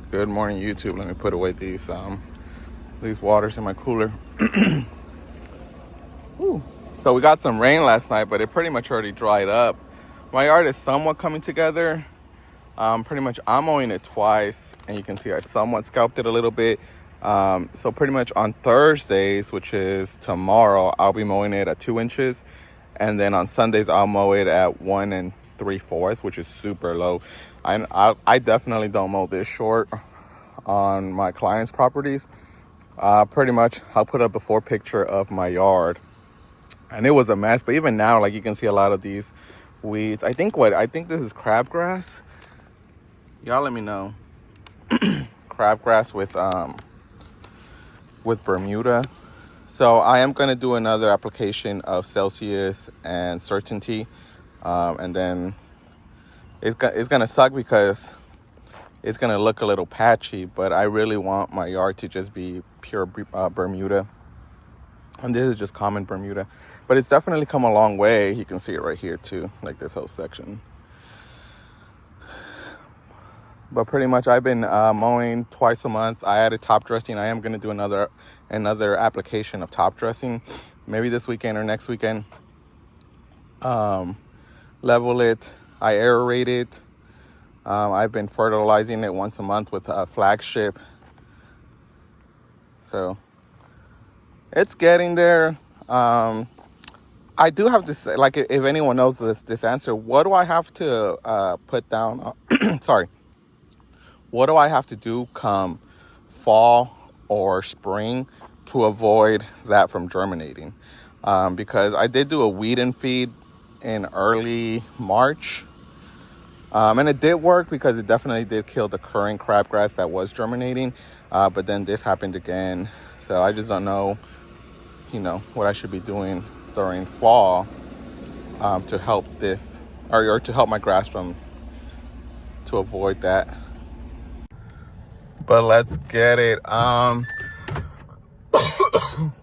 Good morning, YouTube. Let me put away these waters in my cooler. Whew. So we got some rain last night, but it pretty much already dried up. My yard is somewhat coming together. Pretty much I'm mowing it twice, and you can see I somewhat scalped it a little bit. So pretty much on Thursdays, which is tomorrow, I'll be mowing it at 2 inches, and then on Sundays I'll mow it at 1 3/4, which is super low. I definitely don't mow this short on my clients' properties. Pretty much I'll put up a before picture of my yard, and it was a mess. But even now, like, you can see a lot of these weeds. I think this is crabgrass. Y'all let me know. Crabgrass with Bermuda. So I am going to do another application of Celsius and Certainty, and then it's going to suck because it's going to look a little patchy, but I really want my yard to just be pure Bermuda. And this is just common Bermuda, but it's definitely come a long way. You can see it right here too, like this whole section. But pretty much I've been mowing twice a month. I added top dressing. I am going to do another application of top dressing, maybe this weekend or next weekend. Level it. I aerate it. I've been fertilizing it once a month with a Flagship. So it's getting there. I do have to say, like, if anyone knows this answer, what do I have to put down? Sorry. What do I have to do come fall or spring to avoid that from germinating? Because I did do a weed and feed in early March. And it did work because it definitely did kill the current crabgrass that was germinating. But then this happened again. So I just don't know, what I should be doing during fall to help this or to help my grass to avoid that. But let's get it.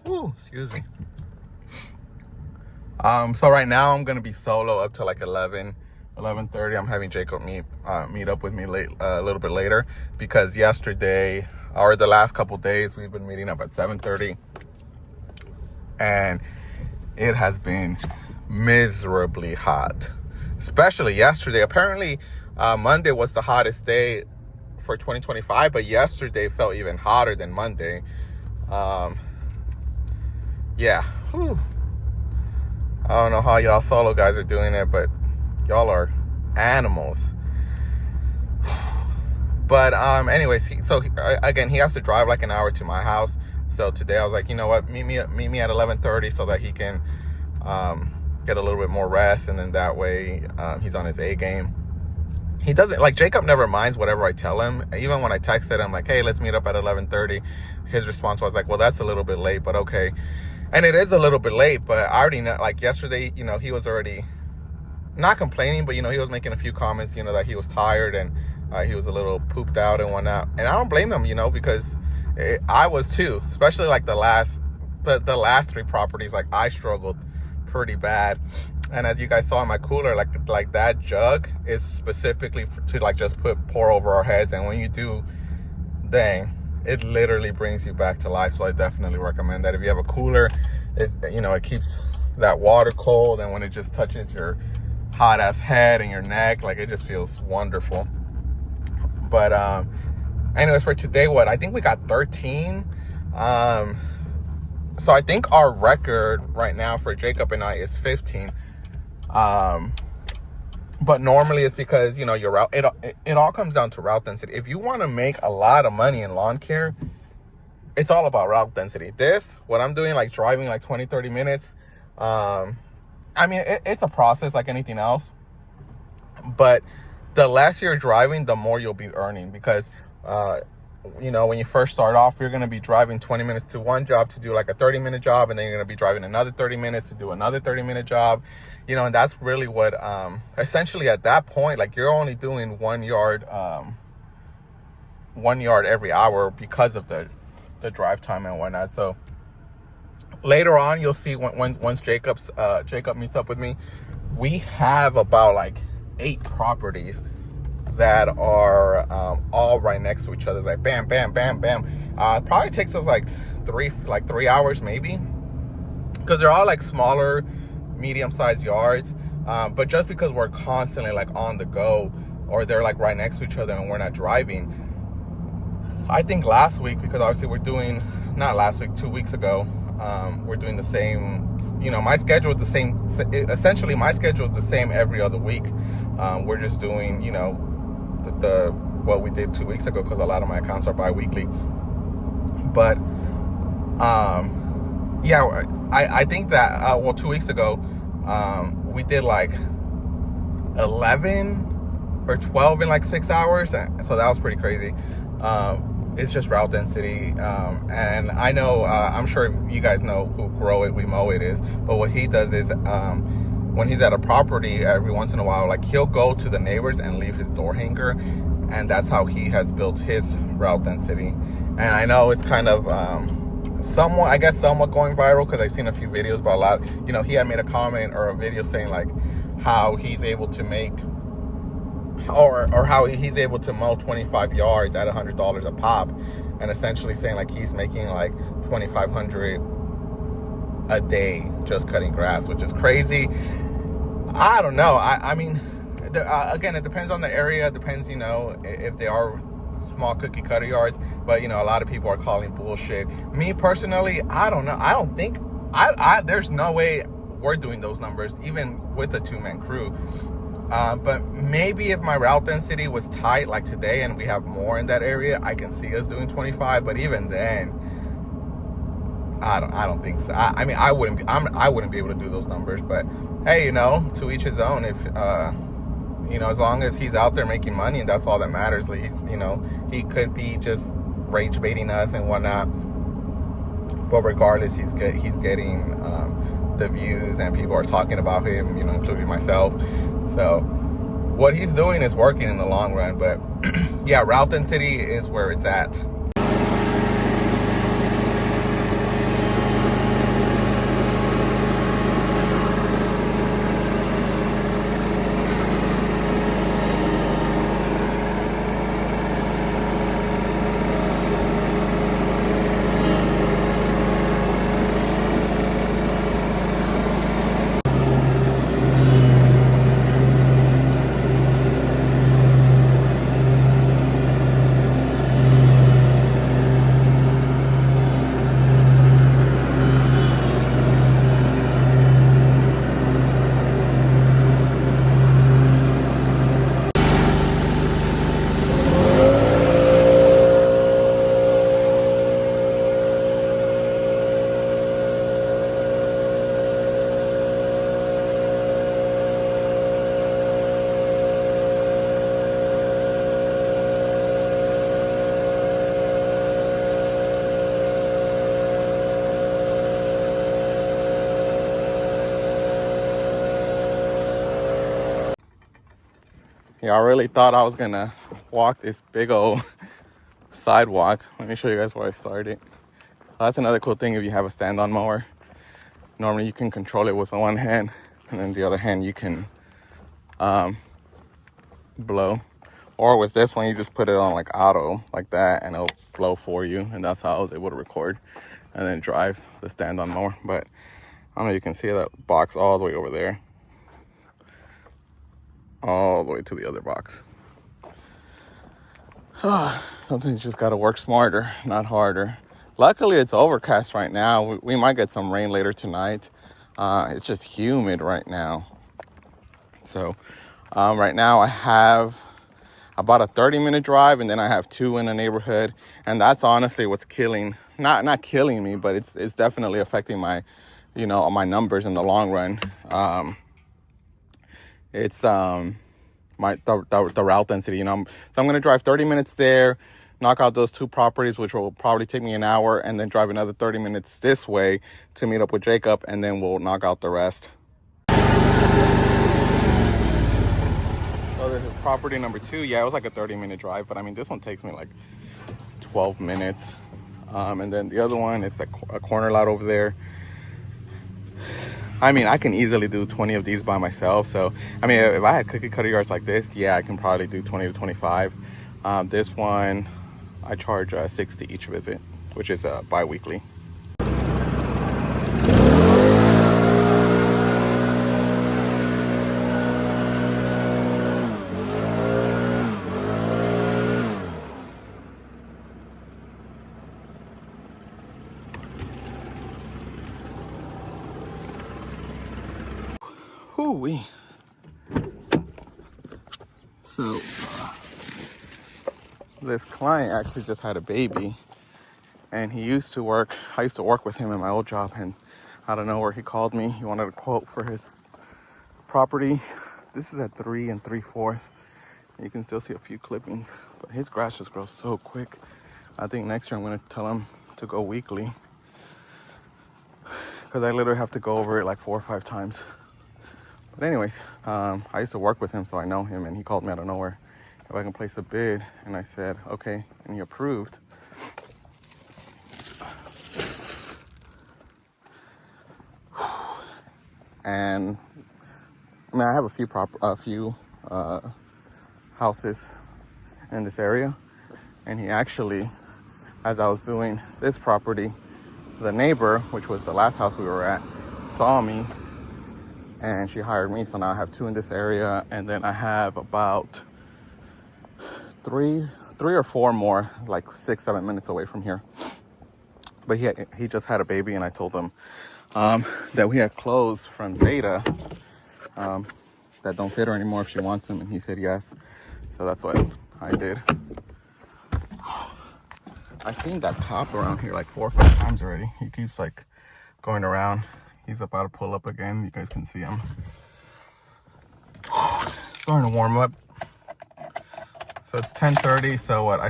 Ooh, excuse me. So right now I'm gonna be solo up to like 11:30. I'm having Jacob meet up with me a little bit later, because yesterday or the last couple days we've been meeting up at 7:30, and it has been miserably hot, especially yesterday. Apparently Monday was the hottest day for 2025, but yesterday felt even hotter than Monday. Yeah. Whew. I don't know how y'all solo guys are doing it, but y'all are animals. But anyways, again, he has to drive like an hour to my house. So today I was like, you know what, meet me at 11:30 so that he can get a little bit more rest, and then that way he's on his A game. He doesn't, like, Jacob never minds whatever I tell him. Even when I texted him like, hey, let's meet up at 11:30, his response was like, well, that's a little bit late, but okay. And it is a little bit late, but I already know, like, yesterday, he was already not complaining, but he was making a few comments, that he was tired and he was a little pooped out and whatnot. And I don't blame him, because I was too, especially like the last 3 properties. Like, I struggled pretty bad. And as you guys saw in my cooler, like that jug is specifically to like just pour over our heads. And when you do, dang, it literally brings you back to life. So I definitely recommend that. If you have a cooler, it keeps that water cold, and when it just touches your hot ass head and your neck, like, it just feels wonderful. But anyways, for today, I think we got 13. So I think our record right now for Jacob and I is 15. But normally it's because, your route, it all comes down to route density. If you want to make a lot of money in lawn care, it's all about route density. What I'm doing, like driving like 20-30 minutes, it's a process like anything else, but the less you're driving, the more you'll be earning, because when you first start off, you're going to be driving 20 minutes to one job to do like a 30-minute job, and then you're going to be driving another 30 minutes to do another 30-minute job, and that's really what, essentially at that point, like, you're only doing 1 yard every hour because of the drive time and whatnot. So later on, you'll see once Jacob meets up with me, we have about like 8 properties that are all right next to each other. It's like bam, bam, bam, bam. It probably takes us like 3 hours maybe, because they're all like smaller, medium-sized yards. But just because we're constantly like on the go, or they're like right next to each other and we're not driving. I think last week, because obviously we're doing, not last week, 2 weeks ago, we're doing the same, my schedule is the same. Essentially, my schedule is the same every other week. We're just doing, the what we did 2 weeks ago, because a lot of my accounts are bi-weekly. But, yeah, I think that, 2 weeks ago, we did like 11 or 12 in like 6 hours. So that was pretty crazy. It's just route density. And I know, I'm sure you guys know who Grow It, We Mow It is. But what he does is, when he's at a property, every once in a while, like he'll go to the neighbors and leave his door hanger. And that's how he has built his route density. And I know it's kind of, somewhat going viral, because I've seen a few videos about a lot. He had made a comment or a video saying like how he's able to make, or how he's able to mow 25 yards at $100 a pop, and essentially saying like he's making like $2,500 a day just cutting grass, which is crazy. I don't know. I mean, again, it depends on the area. It depends, if they are small cookie cutter yards. But a lot of people are calling bullshit. Me personally, I don't know. I don't think there's no way we're doing those numbers even with a 2-man crew. But maybe if my route density was tight like today and we have more in that area, I can see us doing 25. But even then, I don't think so. I mean, I wouldn't be able to do those numbers. But hey, to each his own. If as long as he's out there making money, and that's all that matters. He could be just rage baiting us and whatnot. But regardless, he's getting the views, and people are talking about him, including myself. So what he's doing is working in the long run. But yeah, route density is where it's at. Yeah, I really thought I was gonna walk this big old sidewalk. Let me show you guys where I started. That's another cool thing if you have a stand-on mower. Normally you can control it with one hand, and then the other hand you can blow. Or with this one, you just put it on like auto, like that, and it'll blow for you. And that's how I was able to record and then drive the stand-on mower. But I don't know, you can see that box all the way over there, all the way to the other box. Something's just got to work smarter, not harder. Luckily, it's overcast right now. We might get some rain later tonight. It's just humid right now. So right now I have about a 30-minute drive, and then I have 2 in the neighborhood. And that's honestly what's killing, not killing me, but it's definitely affecting my, my numbers in the long run. It's the route density, So I'm going to drive 30 minutes there, knock out those 2 properties, which will probably take me an hour, and then drive another 30 minutes this way to meet up with Jacob, and then we'll knock out the rest. So this is property number 2. Yeah, it was like a 30-minute drive, but I mean, this one takes me like 12 minutes. And then the other one is a corner lot over there. I mean, I can easily do 20 of these by myself. So, I mean, if I had cookie cutter yards like this, yeah, I can probably do 20 to 25. This one, I charge 60 each visit, which is bi-weekly. Hoo-wee. So, this client actually just had a baby, and he used to work, I used to work with him in my old job, and I don't know where he called me. He wanted a quote for his property. This is at 3 3/4. You can still see a few clippings, but his grass just grows so quick. I think next year I'm gonna tell him to go weekly, because I literally have to go over it like 4 or 5 times. But anyways, I used to work with him, so I know him, and he called me out of nowhere if I can place a bid, and I said okay, and he approved. And I mean, I have a few houses in this area, and he actually, as I was doing this property, the neighbor, which was the last house we were at, saw me, and she hired me. So now I have 2 in this area, and then I have about three or 4 more, like 6-7 minutes away from here. But he just had a baby, and I told him that we had clothes from Zeta that don't fit her anymore if she wants them, and he said yes. So that's what I did. I've seen that cop around here like 4 or 5 times already. He keeps like going around. He's about to pull up again. You guys can see him. Starting to warm up. So it's 10:30. So what? I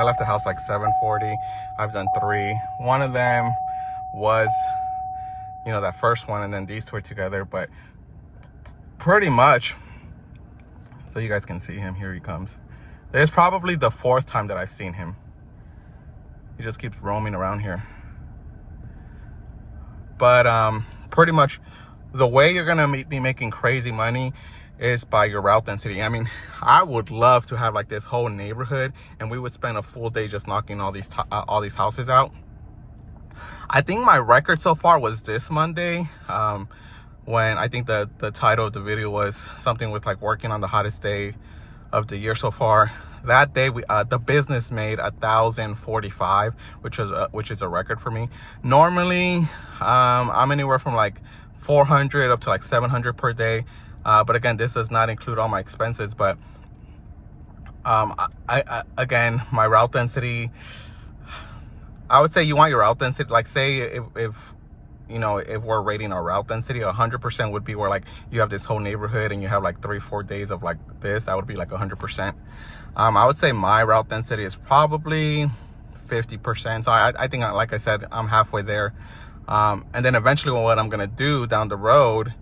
left the house like 7:40. I've done 3. One of them was, you know, that first one, and then these 2 are together. But pretty much, so you guys can see him. Here he comes. There's probably the 4th time that I've seen him. He just keeps roaming around here. But pretty much the way you're gonna be making crazy money is by your route density. I mean, I would love to have like this whole neighborhood, and we would spend a full day just knocking all these houses out. I think my record so far was this Monday, when I think the title of the video was something with like working on the hottest day of the year so far. That day, the business made 1,045, which is a record for me. Normally, I'm anywhere from like 400 up to like 700 per day. But again, this does not include all my expenses. But again, my route density, I would say you want your route density, like say if you know, if we're rating our route density, 100% would be where like you have this whole neighborhood and you have like 3-4 days of like this. That would be like 100%. I would say my route density is probably 50%. So I think, like I said, I'm halfway there. And then eventually what I'm gonna do down the road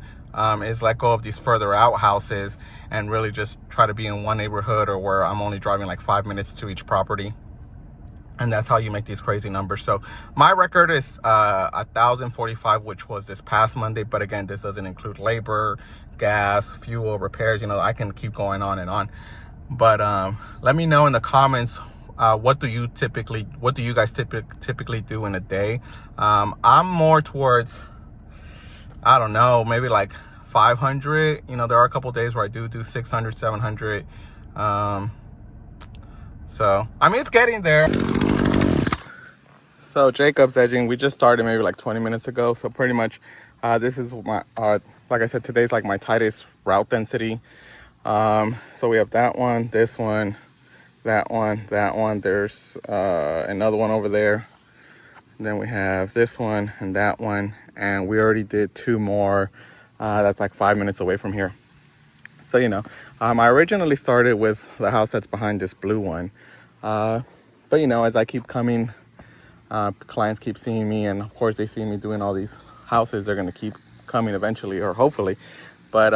is let go of these further out houses and really just try to be in one neighborhood, or where I'm only driving like 5 minutes to each property. And that's how you make these crazy numbers. So my record is 1,045, which was this past Monday. But again, this doesn't include labor, gas, fuel, repairs. You know, I can keep going on and on. But let me know in the comments, what do you guys typically do in a day? I'm more towards, I don't know, maybe like 500. You know, there are a couple days where I do 600, 700. So I mean, it's getting there. So Jacob's edging, we just started maybe like 20 minutes ago. So pretty much, this is my, like I said, today's like my tightest route density. So we have that one, this one, that one, that one. There's another one over there. And then we have this one and that one. And we already did 2 more. That's like 5 minutes away from here. So, you know, I originally started with the house that's behind this blue one. But, you know, as I keep coming, clients keep seeing me, and of course they see me doing all these houses, they're going to keep coming eventually, or hopefully. But,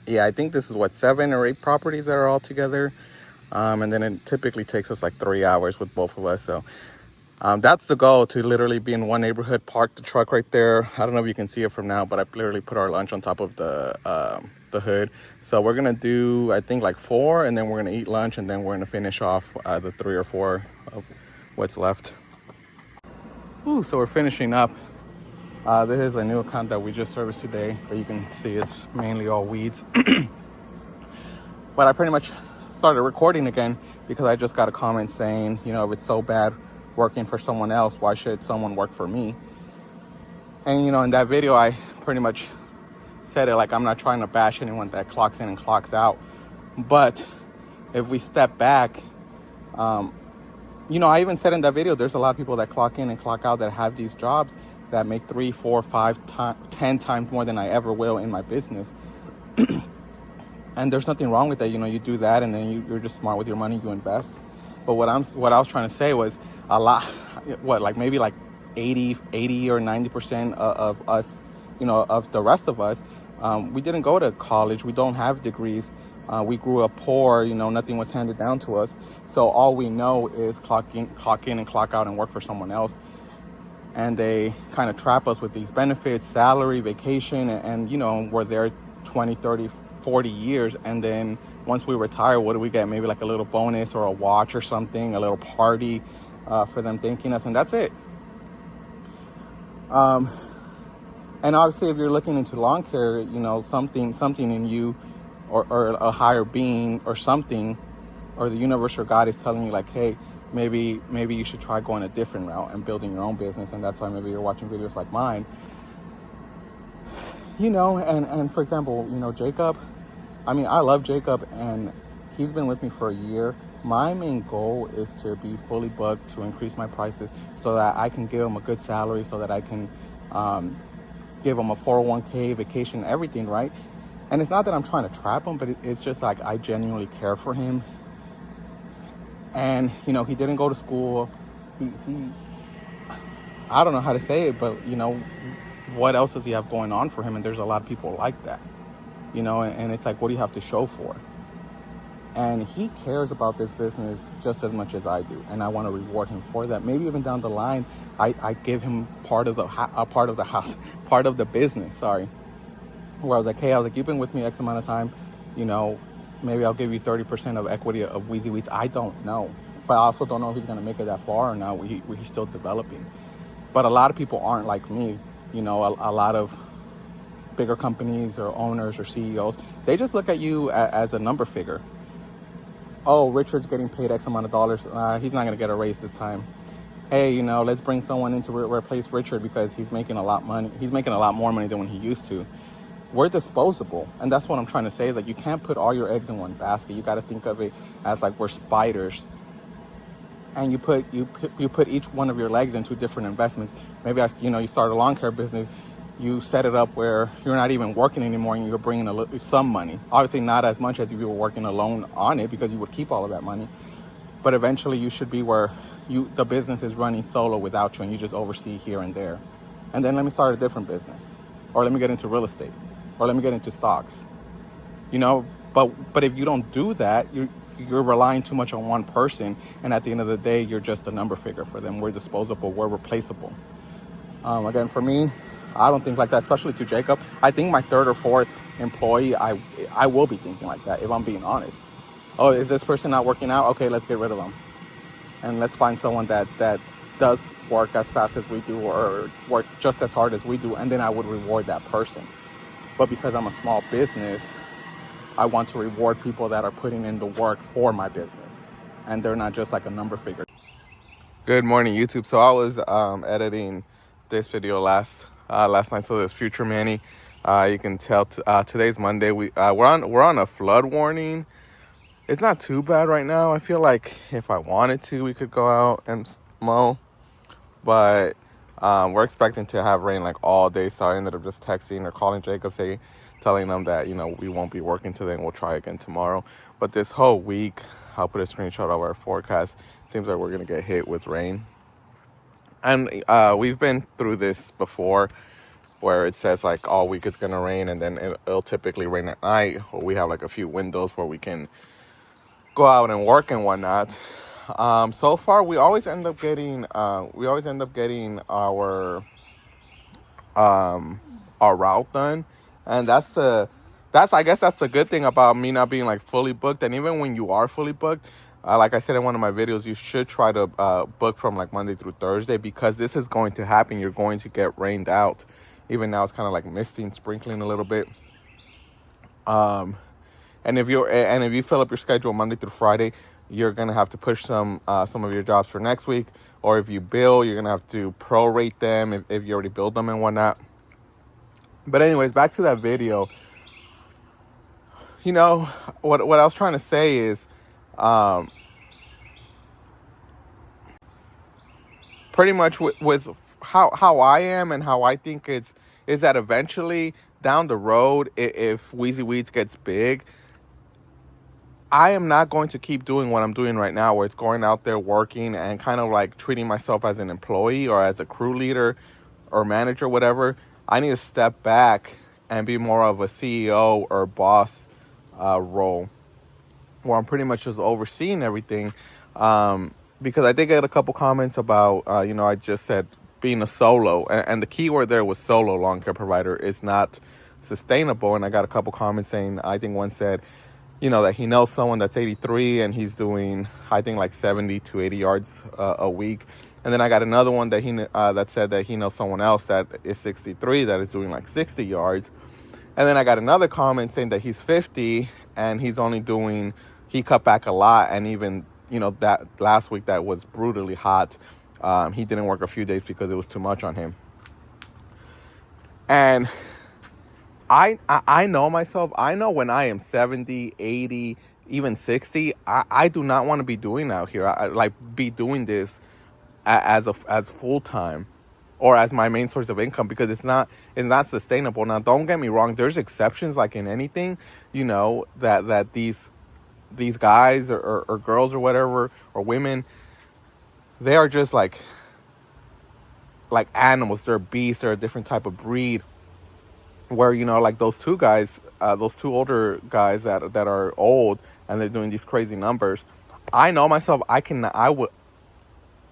yeah, I think this is what, 7 or 8 properties that are all together. And then it typically takes us like 3 hours with both of us. So That's the goal, to literally be in one neighborhood, park the truck right there. I don't know if you can see it from now, but I literally put our lunch on top of the hood. So we're gonna do, I think, like 4, and then we're gonna eat lunch, and then we're gonna finish off the 3 or 4 of what's left. Ooh, so we're finishing up. This is a new account that we just serviced today, but you can see it's mainly all weeds. But I pretty much started recording again because I just got a comment saying, you know, if it's so bad working for someone else, why should someone work for me? And, you know, in that video, I pretty much said it like, I'm not trying to bash anyone that clocks in and clocks out. But if we step back, you know, I even said in that video, there's a lot of people that clock in and clock out that have these jobs that make 3, 4, 5, 10 times more than I ever will in my business. And there's nothing wrong with that. You know, you do that, and then you're just smart with your money, you invest. But what I was trying to say was, a lot, like maybe like 80 or 90% of us, you know, of the rest of us, we didn't go to college. We don't have degrees. We grew up poor. You know, nothing was handed down to us. So all we know is clock in and clock out and work for someone else. And they kind of trap us with these benefits, salary, vacation, and you know, we're there 20, 30, 40 years. And then once we retire, what do we get? Maybe like a little bonus or a watch or something, a little party for them thanking us, and that's it. And obviously, if you're looking into lawn care, you know, something in you, or a higher being or something, or the universe or God is telling you like, hey, maybe you should try going a different route and building your own business. And that's why maybe you're watching videos like mine. You know, and for example, you know, Jacob, I mean, I love Jacob, and he's been with me for a year. My main goal is to be fully booked, to increase my prices so that I can give him a good salary, so that I can give him a 401k, vacation, everything, right? And it's not that I'm trying to trap him, but it's just like I genuinely care for him. And, you know, he didn't go to school. He I don't know how to say it, but, you know, what else does he have going on for him? And there's a lot of people like that, you know, and it's like, what do you have to show for? And he cares about this business just as much as I do, and I want to reward him for that. Maybe even down the line, I give him part of the business. Sorry, where I was like, hey, you've been with me X amount of time, you know, maybe I'll give you 30% of equity of Wheezy Weeds. I don't know, but I also don't know if he's gonna make it that far or not. He's still developing. But a lot of people aren't like me, you know. A lot of bigger companies or owners or CEOs, they just look at you as a number figure. Oh, Richard's getting paid X amount of dollars. He's not going to get a raise this time. Hey, you know, let's bring someone in to replace Richard because he's making a lot money. He's making a lot more money than when he used to. We're disposable. And that's what I'm trying to say is like, you can't put all your eggs in one basket. You got to think of it as like we're spiders. And you put each one of your legs into different investments. Maybe, you start a lawn care business. You set it up where you're not even working anymore and you're bringing some money. Obviously not as much as if you were working alone on it, because you would keep all of that money. But eventually you should be where the business is running solo without you, and you just oversee here and there. And then let me start a different business, or let me get into real estate, or let me get into stocks. You know, but if you don't do that, you're relying too much on one person, and at the end of the day, you're just a number figure for them. We're disposable. We're replaceable. Again, for me, I don't think like that, especially to Jacob. I think my 3rd or 4th employee, I will be thinking like that, if I'm being honest. Oh, is this person not working out? Okay, let's get rid of them. And let's find someone that does work as fast as we do, or works just as hard as we do, and then I would reward that person. But because I'm a small business, I want to reward people that are putting in the work for my business, and they're not just like a number figure. Good morning, YouTube. So I was editing this video last night. So there's Future Manny. You can tell today's Monday. We're on a flood warning. It's not too bad right now. I feel like if I wanted to, we could go out and mow, but we're expecting to have rain like all day. So I ended up just texting or calling Jacob, telling them that, you know, we won't be working today and we'll try again tomorrow. But this whole week, I'll put a screenshot of our forecast. Seems like we're gonna get hit with rain. And we've been through this before, where it says like all week it's gonna rain, and then it'll typically rain at night, or we have like a few windows where we can go out and work and whatnot. So far we always end up getting our route done, and that's I guess that's the good thing about me not being like fully booked. And even when you are fully booked, like I said in one of my videos, you should try to book from like Monday through Thursday, because this is going to happen. You're going to get rained out. Even now it's kind of like misting, sprinkling a little bit. And if you fill up your schedule Monday through Friday, you're gonna have to push some of your jobs for next week. Or if you bill, you're gonna have to prorate them if you already billed them and whatnot. But anyways, back to that video. You know what I was trying to say is, pretty much with how I am and how I think is that eventually down the road, if Wheezy Weeds gets big, I am not going to keep doing what I'm doing right now, where it's going out there working and kind of like treating myself as an employee or as a crew leader or manager, whatever. I need to step back and be more of a CEO or boss role, where I'm pretty much just overseeing everything. Because I did get a couple comments about, I just said being a solo, and the key word there was solo lawn care provider is not sustainable. And I got a couple comments saying, I think one said, that he knows someone that's 83 and he's doing, I think, like 70 to 80 yards a week. And then I got another one that that said that he knows someone else that is 63 that is doing like 60 yards. And then I got another comment saying that he's 50 and he cut back a lot. And even, that last week that was brutally hot, he didn't work a few days because it was too much on him. And I know myself. I know when I am 70, 80, even 60, I do not want to be doing out here. I like be doing this as full time or as my main source of income, because it's not sustainable. Now, don't get me wrong. There's exceptions, like in anything, that these guys or girls or whatever, or women, they are just like animals. They're beasts. They're a different type of breed. Where, like those two older guys that are old and they're doing these crazy numbers. I know myself.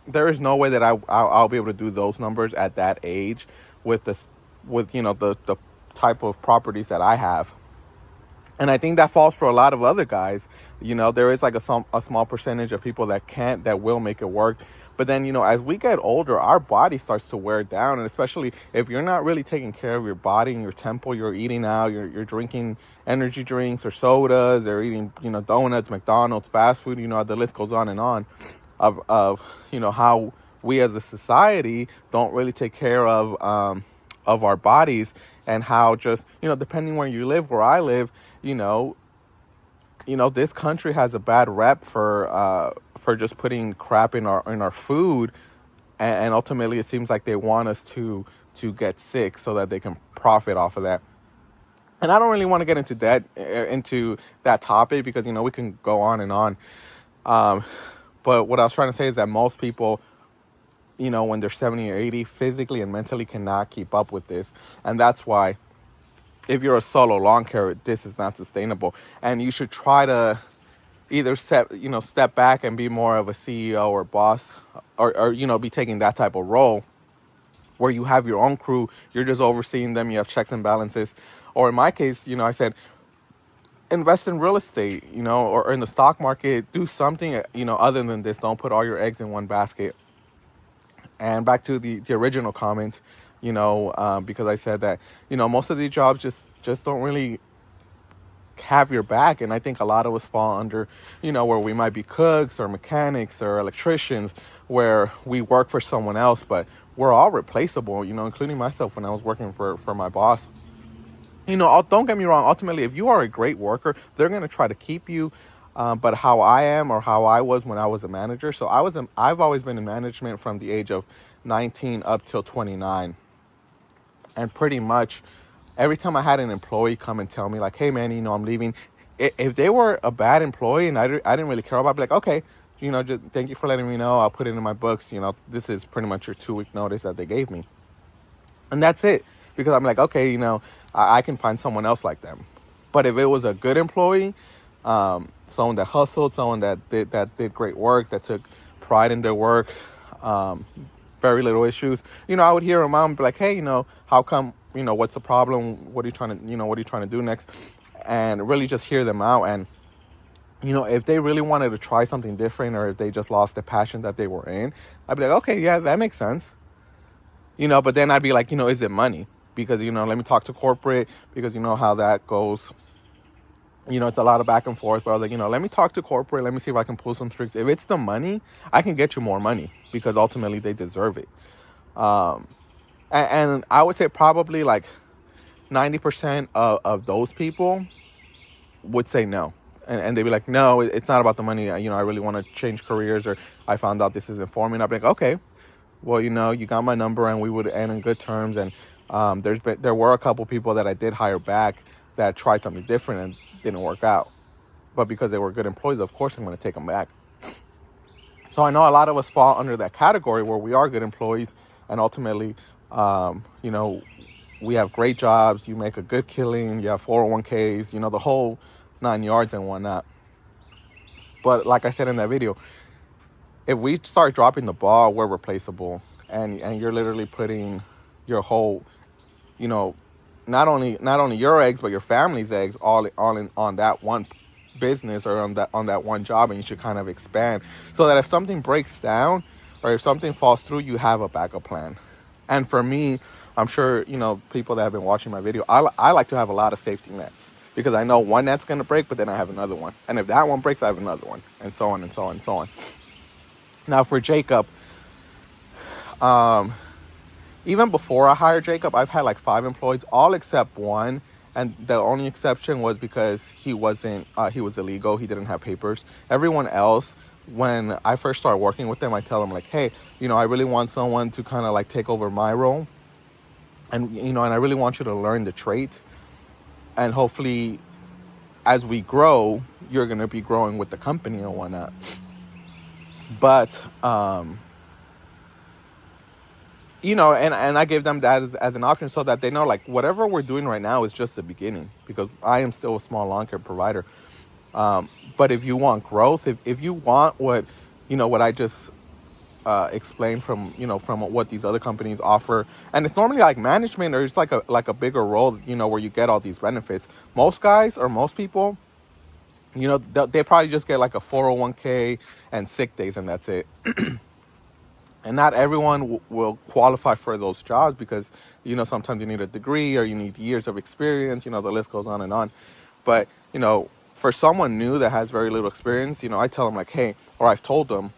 There is no way that I'll be able to do those numbers at that age with the type of properties that I have. And I think that falls for a lot of other guys. There is like a small percentage of people that will make it work. But then, as we get older, our body starts to wear down. And especially if you're not really taking care of your body and your temple, you're eating out, you're drinking energy drinks or sodas, or eating, donuts, McDonald's, fast food, the list goes on and on of how we as a society don't really take care of our bodies, and how just, depending where you live, where I live, this country has a bad rep for just putting crap in our food, and ultimately it seems like they want us to get sick so that they can profit off of that. And I don't really want to get into that topic, because we can go on and on. But what I was trying to say is that most people, when they're 70 or 80, physically and mentally cannot keep up with this, and that's why, if you're a solo lawn carer, this is not sustainable, and you should try to either step back and be more of a CEO or boss, or be taking that type of role where you have your own crew, you're just overseeing them, you have checks and balances. Or in my case, I said, invest in real estate, or in the stock market, do something, other than this. Don't put all your eggs in one basket. And back to the original comment, because I said that, most of these jobs just don't really have your back. And I think a lot of us fall under, where we might be cooks or mechanics or electricians, where we work for someone else, but we're all replaceable, including myself when I was working for my boss. Don't get me wrong. Ultimately, if you are a great worker, they're going to try to keep you. But how I am, or how I was when I was a manager. So I've always been in management from the age of 19 up till 29. And pretty much every time I had an employee come and tell me like, hey man, I'm leaving. If they were a bad employee and I didn't really care about it, I'd be like, okay, just thank you for letting me know. I'll put it in my books. This is pretty much your 2-week notice that they gave me. And that's it. Because I'm like, okay, I can find someone else like them. But if it was a good employee, Someone that hustled, someone that did great work, that took pride in their work, um, very little issues. I would hear them out and be like, hey, how come, what's the problem? What are you trying to, what are you trying to do next? And really just hear them out. And, if they really wanted to try something different, or if they just lost the passion that they were in, I'd be like, okay, yeah, that makes sense. But then I'd be like, is it money? Because, let me talk to corporate, because you know how that goes. It's a lot of back and forth, but I was like, let me talk to corporate. Let me see if I can pull some strings. If it's the money, I can get you more money, because ultimately they deserve it. And I would say probably like 90% of those people would say no. And they'd be like, no, it's not about the money. I really want to change careers, or I found out this isn't for me. And I'd be like, okay, well, you got my number, and we would end in good terms. And there were a couple people that I did hire back that tried something different and didn't work out. But because they were good employees, of course I'm going to take them back. So I know a lot of us fall under that category where we are good employees, and ultimately, we have great jobs, you make a good killing, you have 401ks, the whole 9 yards and whatnot. But like I said in that video, if we start dropping the ball, we're replaceable. And you're literally putting your whole, not only your eggs, but your family's eggs all in on that one business, or on that one job. And you should kind of expand, so that if something breaks down, or if something falls through, you have a backup plan. And for me, I'm sure people that have been watching my video, I like to have a lot of safety nets, because I know one net's going to break, but then I have another one, and if that one breaks, I have another one, and so on and so on and so on. Now for Jacob, even before I hired Jacob, I've had like 5 employees, all except one. And the only exception was because he was illegal. He didn't have papers. Everyone else, when I first started working with them, I tell them like, hey, I really want someone to kind of like take over my role. And, and I really want you to learn the trait. And hopefully, as we grow, you're going to be growing with the company and whatnot. But, and I gave them that as an option, so that they know, like, whatever we're doing right now is just the beginning, because I am still a small lawn care provider. But if you want growth, if you want what I just explained from what these other companies offer, and it's normally like management, or it's like a bigger role, where you get all these benefits. Most guys, or most people, they probably just get like a 401k and sick days, and that's it. And not everyone will qualify for those jobs, because, sometimes you need a degree, or you need years of experience, the list goes on and on. But, for someone new that has very little experience, I tell them like, hey, or I've told them,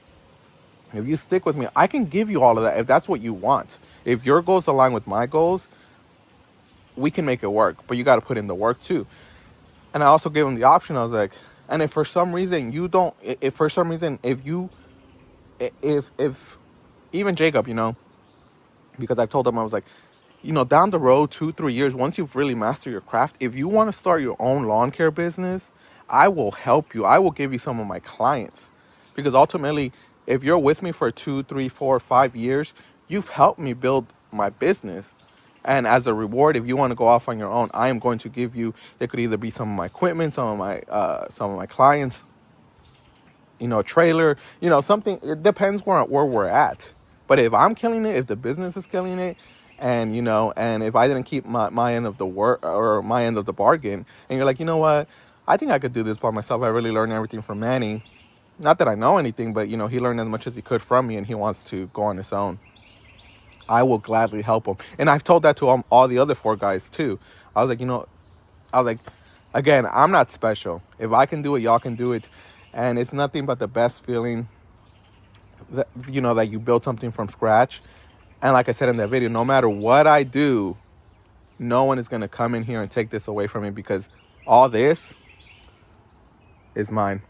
if you stick with me, I can give you all of that if that's what you want. If your goals align with my goals, we can make it work, but you got to put in the work too. And I also gave them the option. I was like, and if for some reason if even Jacob, because I've told them, I was like, down the road, 2-3 years, once you've really mastered your craft, if you want to start your own lawn care business, I will help you. I will give you some of my clients, because ultimately, if you're with me for 2, 3, 4, 5 years, you've helped me build my business. And as a reward, if you want to go off on your own, I am going to give you, it could either be some of my equipment, some of my clients, a trailer, something. It depends where we're at. But if I'm killing it, if the business is killing it, and and if I didn't keep my end of the work, or my end of the bargain, and you're like, what, I think I could do this by myself. I really learned everything from Manny. Not that I know anything, but he learned as much as he could from me, and he wants to go on his own. I will gladly help him. And I've told that to all the other 4 guys too. I was like, again, I'm not special. If I can do it, y'all can do it. And it's nothing but the best feeling that, that you build something from scratch. And like I said in that video, no matter what I do, no one is going to come in here and take this away from me, because all this is mine.